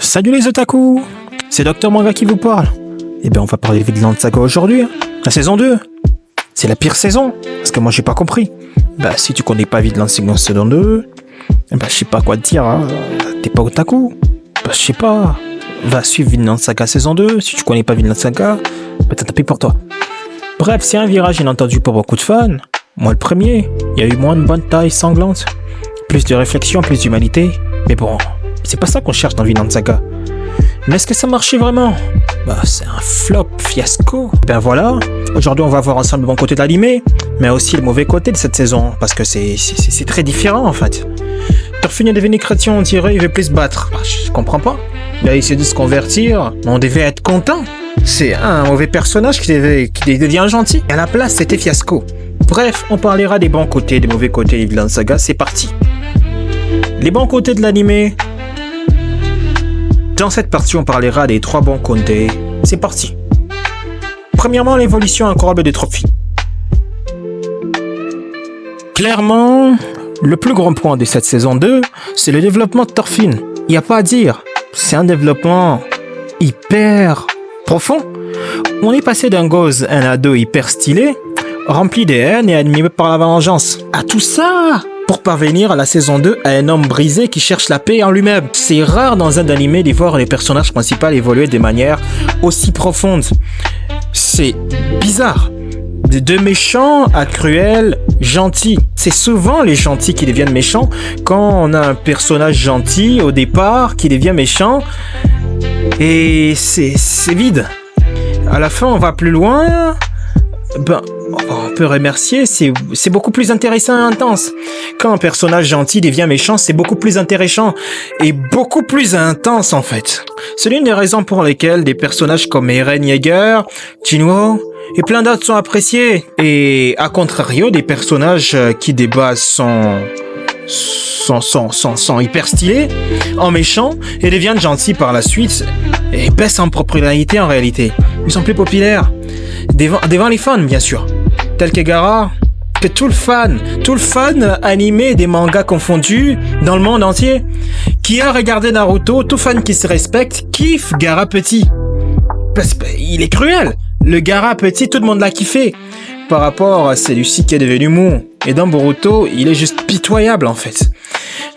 Salut les otaku, c'est Dr Manga qui vous parle. Eh ben on va parler de Vinland Saga aujourd'hui, la saison 2. C'est la pire saison, parce que moi j'ai pas compris. Bah si tu connais pas Vinland Saga saison 2, bah je sais pas quoi te dire, hein. T'es pas otaku. Bah je sais pas, va suivre Vinland Saga saison 2, si tu connais pas Vinland Saga, bah t'as tapé pour toi. Bref, c'est un virage inattendu pour beaucoup de fans. Moi le premier, il y a eu moins de batailles sanglantes, plus de réflexion, plus d'humanité. Mais bon, c'est pas ça qu'on cherche dans Vinland Saga. Mais est-ce que ça marchait vraiment? Bah c'est un flop, fiasco. Ben voilà, aujourd'hui on va voir ensemble le bon côté de l'anime, mais aussi le mauvais côté de cette saison, parce que c'est très différent en fait. Thorfinn est devenu chrétien, on dirait, il veut plus se battre. Bah, je comprends pas. Là il essaie de se convertir, on devait être content. C'est un mauvais personnage qui devient gentil. Et à la place, c'était fiasco. Bref, on parlera des bons côtés, des mauvais côtés de Vinland Saga, c'est parti. Les bons côtés de l'anime. Dans cette partie, on parlera des 3 bons côtés. C'est parti. Premièrement, l'évolution incroyable de Thorfinn. Clairement, le plus grand point de cette saison 2, c'est le développement de Thorfinn. Il n'y a pas à dire. C'est un développement hyper profond. On est passé d'un gosse, un ado hyper stylé, rempli de haine et animé par la vengeance, à tout ça pour parvenir à la saison 2 à un homme brisé qui cherche la paix en lui-même. C'est rare dans un animé de voir les personnages principaux évoluer de manière aussi profonde. C'est bizarre. De méchants à cruels, gentils. C'est souvent les gentils qui deviennent méchants quand on a un personnage gentil au départ qui devient méchant et c'est vide. À la fin, on va plus loin. Ben, on peut remercier, c'est beaucoup plus intéressant et intense. Quand un personnage gentil devient méchant, c'est beaucoup plus intéressant et beaucoup plus intense en fait. C'est l'une des raisons pour lesquelles des personnages comme Eren Yeager, Jinwoo et plein d'autres sont appréciés. Et à contrario, des personnages qui de base sont hyper stylés en méchant et deviennent gentils par la suite et baissent en popularité en réalité. Ils sont plus populaires devant les fans bien sûr, tel que Gaara, que tout le fan animé des mangas confondus dans le monde entier, qui a regardé Naruto, tout fan qui se respecte kiffe Gaara petit. Parce qu'il est cruel. Le Gaara petit, tout le monde l'a kiffé. Par rapport à celui-ci qui est devenu mou. Et dans Boruto, il est juste pitoyable en fait.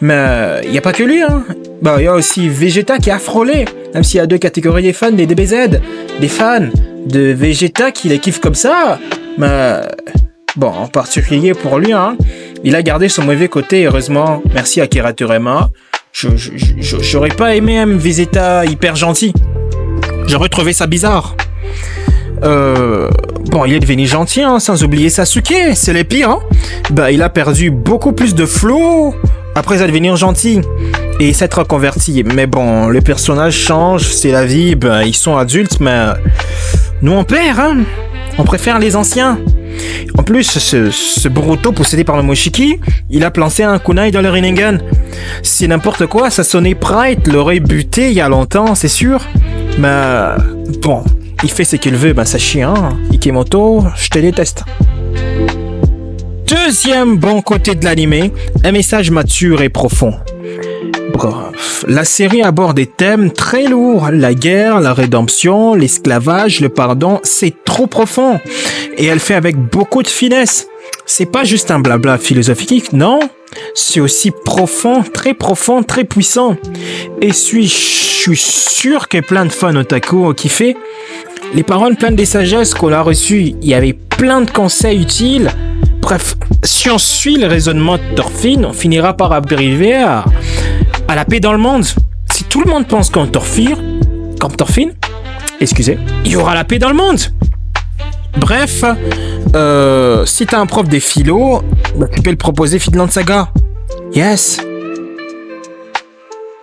Mais il n'y a pas que lui, hein. Bah, il y a aussi Vegeta qui a frôlé. Même s'il y a 2 catégories des fans, des DBZ. Des fans de Vegeta qui les kiffent comme ça. Mais bon, en particulier pour lui, hein. Il a gardé son mauvais côté, heureusement. Merci à Akira Toriyama. J'aurais pas aimé un Vegeta hyper gentil. J'aurais trouvé ça bizarre. Bon, il est devenu gentil, hein, sans oublier Sasuke, c'est le pire, hein. Bah, il a perdu beaucoup plus de flow après devenir gentil et s'être reconverti. Mais bon, le personnage change, c'est la vie, bah, ils sont adultes, mais nous on perd, hein. On préfère les anciens. En plus, ce Boruto possédé par le Moshiki, il a planté un kunai dans le Rinnegan. Si n'importe quoi, ça sonnait Pride l'aurait buté il y a longtemps, c'est sûr. Mais bon, il fait ce qu'il veut, ben ça chie, hein. Ikemoto, je te déteste. Deuxième bon côté de l'anime, un message mature et profond. Bref, la série aborde des thèmes très lourds. La guerre, la rédemption, l'esclavage, le pardon, c'est trop profond. Et elle fait avec beaucoup de finesse. C'est pas juste un blabla philosophique, non. C'est aussi profond, très puissant. Et je suis sûr que plein de fans otaku ont kiffé. Les paroles pleines de sagesse qu'on a reçues, il y avait plein de conseils utiles. Bref, si on suit le raisonnement de Thorfinn, on finira par arriver à la paix dans le monde. Si tout le monde pense comme Thorfinn, il y aura la paix dans le monde. Bref, si t'as un prof des philo, bah, tu peux le proposer Vinland Saga. Yes.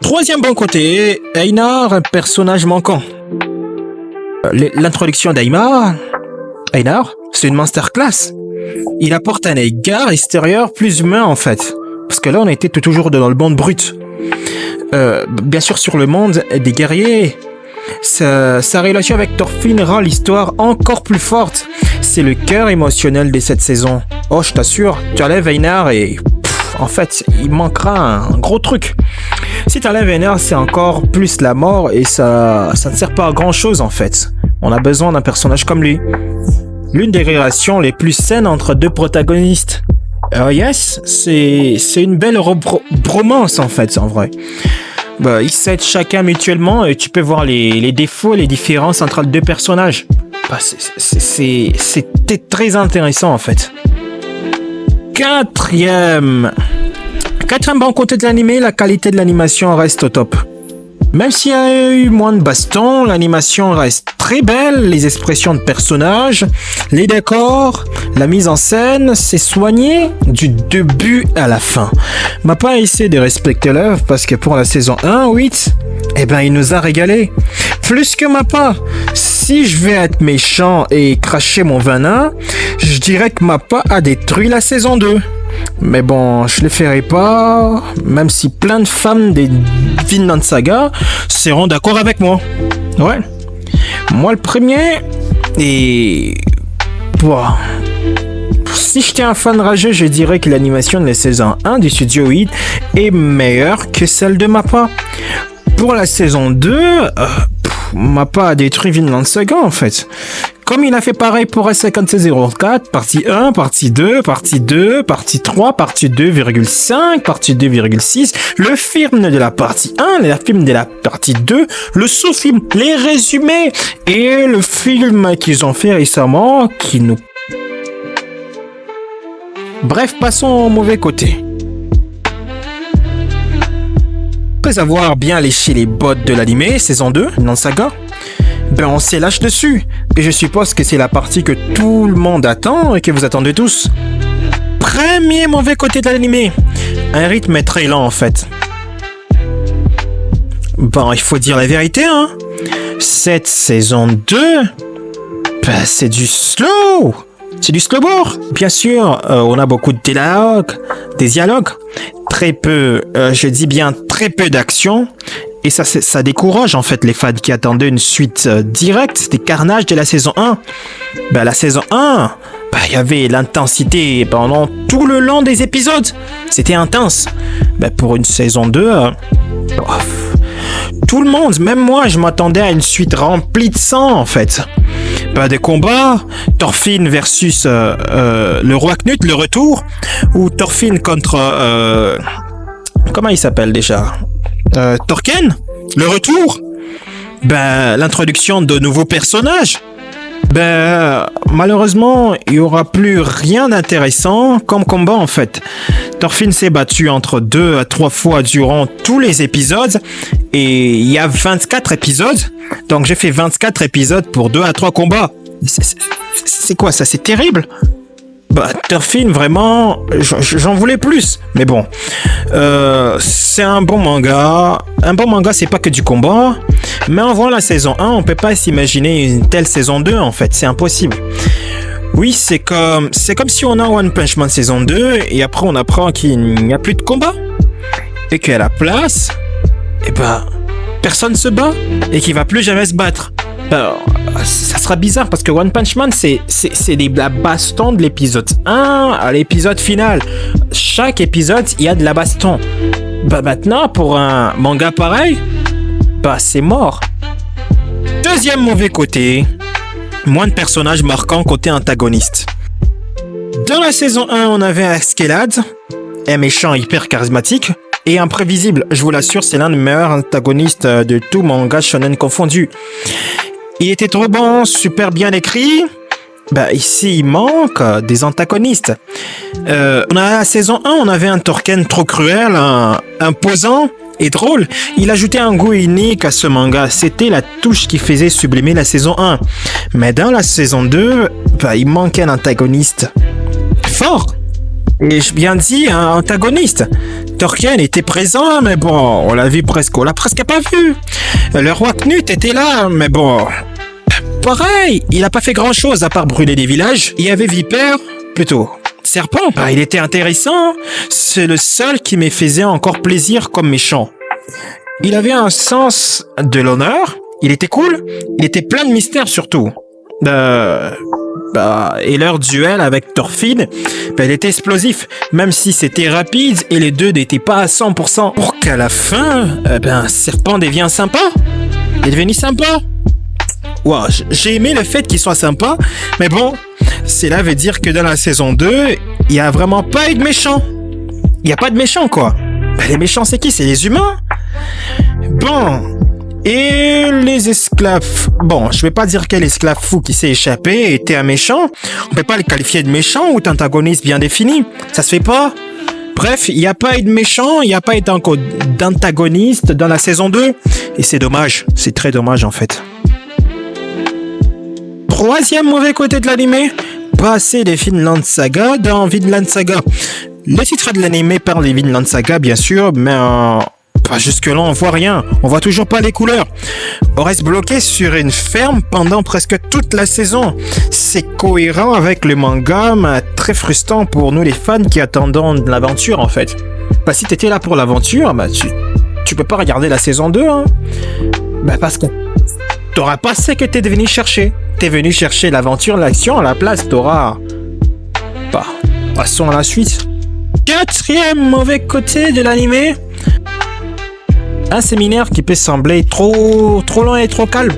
Troisième bon côté, Einar, un personnage manquant. L'introduction d'Einar, c'est une masterclass. Il apporte un égard extérieur plus humain en fait. Parce que là on était toujours dans le monde brut. Bien sûr sur le monde des guerriers. Sa relation avec Thorfinn rend l'histoire encore plus forte. C'est le cœur émotionnel de cette saison. Oh je t'assure, tu enlèves Einar et En fait, il manquera un gros truc. Si t'enlèves un nerf, c'est encore plus la mort et ça ne sert pas à grand chose en fait. On a besoin d'un personnage comme lui. L'une des relations les plus saines entre deux protagonistes. Yes, c'est une belle bromance en fait, en vrai. Bah, ils s'aident chacun mutuellement et tu peux voir les défauts et les différences entre les deux personnages. Bah, c'était très intéressant en fait. Quatrième bon côté de l'animé, la qualité de l'animation reste au top. Même s'il y a eu moins de bastons, l'animation reste très belle, les expressions de personnages, les décors, la mise en scène, c'est soigné du début à la fin. Mappa a essayé de respecter l'œuvre parce que pour la saison 1, 8, il nous a régalé. Plus que Mappa. Si je vais être méchant et cracher mon venin, je dirais que Mappa a détruit la saison 2. Mais bon, je le ferai pas, même si plein de fans des Vinland Saga seront d'accord avec moi. Ouais. Moi, le premier, et... Bon. Si j'étais un fan rageux, je dirais que l'animation de la saison 1 du studio 8 est meilleure que celle de Mappa. Pour la saison 2, Mappa a détruit Vinland Saga, en fait. Comme il a fait pareil pour S5604, partie 1, partie 2, partie 2, partie 3, partie 2,5, partie 2,6, le film de la partie 1, le film de la partie 2, le sous-film, les résumés et le film qu'ils ont fait récemment qui nous... Bref, passons au mauvais côté. Après avoir bien léché les bottes de l'animé, saison 2, Vinland Saga, on s'est lâche dessus. Et je suppose que c'est la partie que tout le monde attend et que vous attendez tous. Premier mauvais côté de l'animé. Un rythme très lent en fait. Bon, il faut dire la vérité, hein. Cette saison 2, c'est du slow. C'est du slowboard. Bien sûr, on a beaucoup de dialogues. Très peu, je dis bien très peu d'action. Et ça décourage en fait les fans qui attendaient une suite directe des carnages de la saison 1. La saison 1, il y avait l'intensité pendant tout le long des épisodes. C'était intense. Pour une saison 2, tout le monde, même moi, je m'attendais à une suite remplie de sang en fait. Des combats, Thorfinn versus le roi Knut, le retour, ou Thorfinn contre... comment il s'appelle déjà ? Thorken, le retour, l'introduction de nouveaux personnages. Malheureusement, il n'y aura plus rien d'intéressant comme combat en fait. Thorfinn s'est battu entre 2 à 3 fois durant tous les épisodes et il y a 24 épisodes. Donc j'ai fait 24 épisodes pour 2 à 3 combats. C'est quoi ça? C'est terrible. Thorfinn, vraiment, j'en voulais plus. Mais bon, c'est un bon manga. Un bon manga, c'est pas que du combat. Mais en voyant la saison 1, on peut pas s'imaginer une telle saison 2, en fait. C'est impossible. Oui, c'est comme si on a One Punch Man saison 2, et après on apprend qu'il n'y a plus de combat. Et qu'à la place, personne se bat. Et qu'il va plus jamais se battre. Ça sera bizarre parce que One Punch Man c'est la baston de l'épisode 1 à l'épisode final. Chaque épisode il y a de la baston. Maintenant pour un manga pareil, c'est mort. Deuxième mauvais côté, moins de personnages marquants côté antagoniste. Dans la saison 1 on avait Askeladd, un méchant hyper charismatique et imprévisible. Je vous l'assure, c'est l'un des meilleurs antagonistes de tout manga shonen confondu. Il était trop bon, super bien écrit. Ici, il manque des antagonistes. On a la saison 1, on avait un Thorken trop cruel, imposant et drôle. Il ajoutait un goût unique à ce manga. C'était la touche qui faisait sublimer la saison 1. Mais dans la saison 2, il manquait un antagoniste fort. Et je bien dit, un antagoniste. Thorken était présent, mais bon, on l'a presque pas vu. Le roi Knut était là, mais bon, pareil, il a pas fait grand chose à part brûler des villages. Il y avait Serpent, il était intéressant. C'est le seul qui me faisait encore plaisir comme méchant. Il avait un sens de l'honneur, il était cool, il était plein de mystères surtout. et leur duel avec Thorfinn, il était explosif, même si c'était rapide et les deux n'étaient pas à 100%. Pour qu'à la fin, Serpent devient sympa. Il est devenu sympa. Wow, j'ai aimé le fait qu'il soit sympa, mais bon, cela veut dire que dans la saison 2, il n'y a vraiment pas eu de méchants. Il n'y a pas de méchants, quoi. Les méchants, c'est qui? C'est les humains. Bon, et les esclaves. Bon, je vais pas dire quel esclave fou qui s'est échappé était un méchant. On peut pas le qualifier de méchant ou d'antagoniste bien défini. Ça se fait pas. Bref, il n'y a pas eu de méchant, il n'y a pas eu d'antagoniste dans la saison 2. Et c'est dommage, c'est très dommage en fait. Troisième mauvais côté de l'animé, pas assez de Vinland Saga dans Vinland Saga. Le titre de l'animé parle de Vinland Saga bien sûr, mais jusque-là on voit rien, on voit toujours pas les couleurs. On reste bloqué sur une ferme pendant presque toute la saison. C'est cohérent avec le manga, mais très frustrant pour nous les fans qui attendons de l'aventure en fait. Si t'étais là pour l'aventure, tu peux pas regarder la saison 2 hein. Parce que t'auras pas ce que t'es venu chercher. T'es venu chercher l'aventure, l'action, à la place t'auras... Passons à la suite. Quatrième mauvais côté de l'animé. Un séminaire qui peut sembler trop lent et trop calme.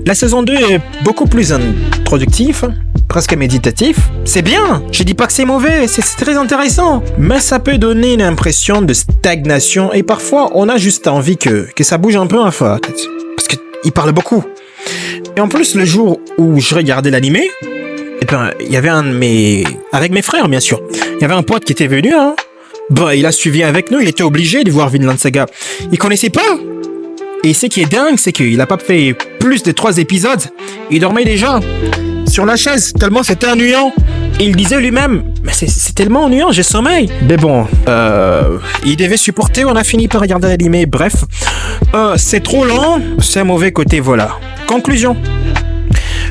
La saison 2 est beaucoup plus introductif, presque méditatif. C'est bien, je dis pas que c'est mauvais, c'est très intéressant. Mais ça peut donner une impression de stagnation et parfois on a juste envie que ça bouge un peu en fait. Parce qu'il parle beaucoup. Et en plus, le jour où je regardais l'animé, il y avait avec mes frères bien sûr, il y avait un pote qui était venu, hein. Il a suivi avec nous, il était obligé de voir Vinland Saga. Il connaissait pas. Et ce qui est dingue, c'est qu'il a pas fait plus de 3 épisodes. Il dormait déjà sur la chaise, tellement c'était ennuyant. Et il disait lui-même, mais c'est tellement ennuyant, j'ai sommeil. Mais bon, il devait supporter, on a fini par regarder l'animé. Bref, c'est trop lent, c'est un mauvais côté, voilà. Conclusion.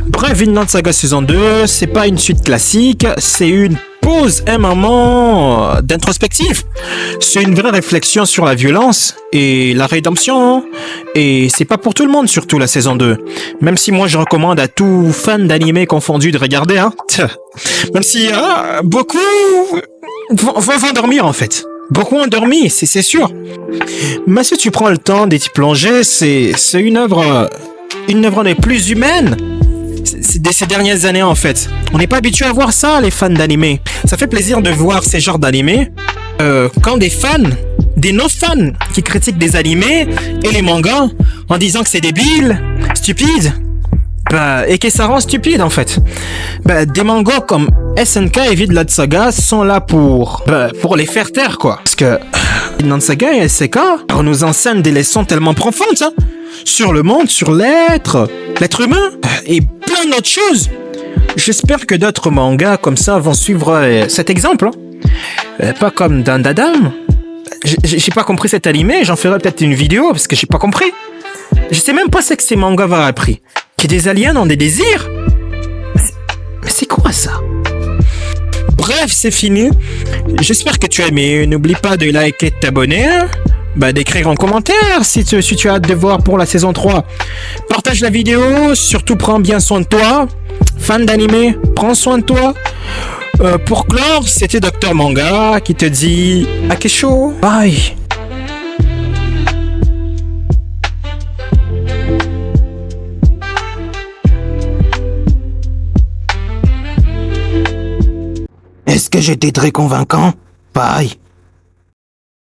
Bref, Vinland Saga saison 2, c'est pas une suite classique, c'est une pause, un moment d'introspective. C'est une vraie réflexion sur la violence et la rédemption. Et c'est pas pour tout le monde, surtout la saison 2. Même si moi je recommande à tout fan d'animé confondu de regarder, hein. Même si beaucoup vont dormir en fait. Beaucoup ont dormi, c'est sûr. Mais si tu prends le temps d'y plonger, c'est une œuvre des plus humaines de ces dernières années en fait. On n'est pas habitué à voir ça, les fans d'animé. Ça fait plaisir de voir ces genres d'animé quand des non-fans qui critiquent des animés et les mangas en disant que c'est débile, stupide, et que ça rend stupide en fait. Des mangas comme SNK et Vinland Saga sont là pour les faire taire quoi. Parce que Vinland Saga et SNK nous enseignent des leçons tellement profondes hein, sur le monde, sur l'être humain et plein d'autres choses. J'espère que d'autres mangas comme ça vont suivre cet exemple. Hein. Pas comme Dandadan. J'ai pas compris cet animé, j'en ferai peut-être une vidéo parce que j'ai pas compris. Je sais même pas ce que ces mangas vont appris. Que des aliens ont des désirs. Mais c'est quoi ça? Bref, c'est fini. J'espère que tu as aimé. N'oublie pas de liker et de t'abonner. D'écrire en commentaire si tu as hâte de voir pour la saison 3. Partage la vidéo, surtout prends bien soin de toi. Fan d'animé, prends soin de toi. Pour clore, c'était Dr Manga qui te dit Akesho. Bye. Est-ce que j'étais très convaincant? Bye.